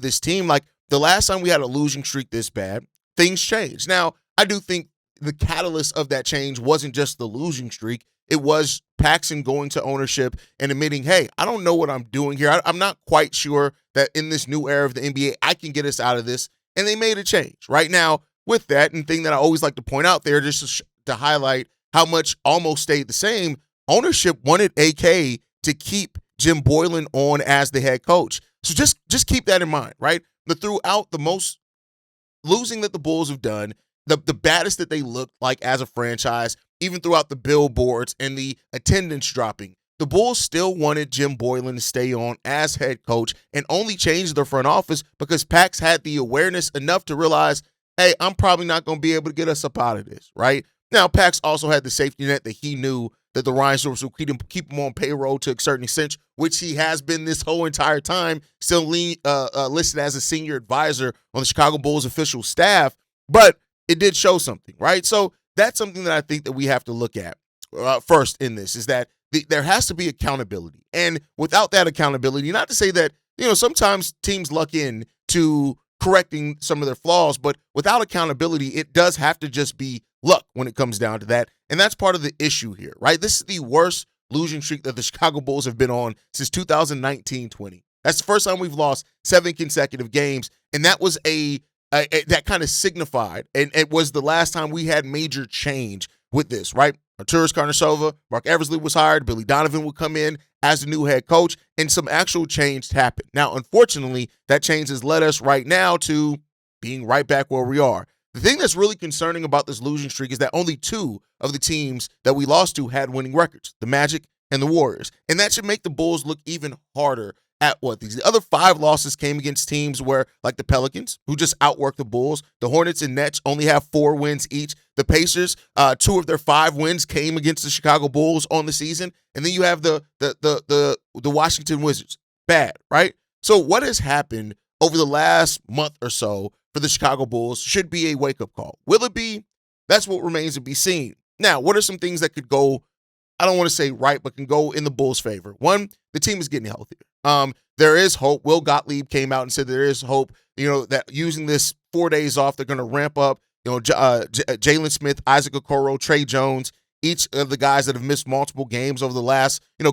of this team. Like the last time we had a losing streak this bad, things changed. Now, I do think the catalyst of that change wasn't just the losing streak. It was Paxson going to ownership and admitting, hey, I don't know what I'm doing here. I'm not quite sure that in this new era of the NBA, I can get us out of this. And they made a change. Right now, with that, and thing that I always like to point out there, just to highlight how much almost stayed the same, ownership wanted AK to keep Jim Boylen on as the head coach. So just keep that in mind, right? But throughout the most losing that the Bulls have done, the baddest that they looked like as a franchise, even throughout the billboards and the attendance dropping, the Bulls still wanted Jim Boylen to stay on as head coach and only changed their front office because Pax had the awareness enough to realize, hey, I'm probably not going to be able to get us up out of this, right? Now, Pax also had the safety net that he knew that the Reinsdorfs would keep him on payroll to a certain extent, which he has been this whole entire time, still listed as a senior advisor on the Chicago Bulls official staff, but it did show something, right? So that's something that I think that we have to look at first in this, is that there has to be accountability. And without that accountability, not to say that, sometimes teams luck in to correcting some of their flaws, but without accountability, it does have to just be luck when it comes down to that. And that's part of the issue here, right? This is the worst losing streak that the Chicago Bulls have been on since 2019-20. That's the first time we've lost 7 consecutive games. And that was that kind of signified, and it was the last time we had major change with this, right? Arturas Karnisovas, Mark Eversley was hired, Billy Donovan would come in as the new head coach, and some actual change happened. Now, unfortunately, that change has led us right now to being right back where we are. The thing that's really concerning about this losing streak is that only 2 of the teams that we lost to had winning records, the Magic and the Warriors. And that should make the Bulls look even harder at what these. The other 5 losses came against teams where, like the Pelicans, who just outworked the Bulls. The Hornets and Nets only have 4 wins each. The Pacers, 2 of their 5 wins came against the Chicago Bulls on the season. And then you have the Washington Wizards. Bad, right? So what has happened over the last month or so for the Chicago Bulls should be a wake-up call. Will it be? That's what remains to be seen. Now, what are some things that could go, I don't want to say right, but can go in the Bulls' favor? One, the team is getting healthier. There is hope. Will Gottlieb came out and said there is hope, that using this 4 days off, they're going to ramp up, Jalen Smith, Isaac Okoro, Trey Jones, each of the guys that have missed multiple games over the last, couple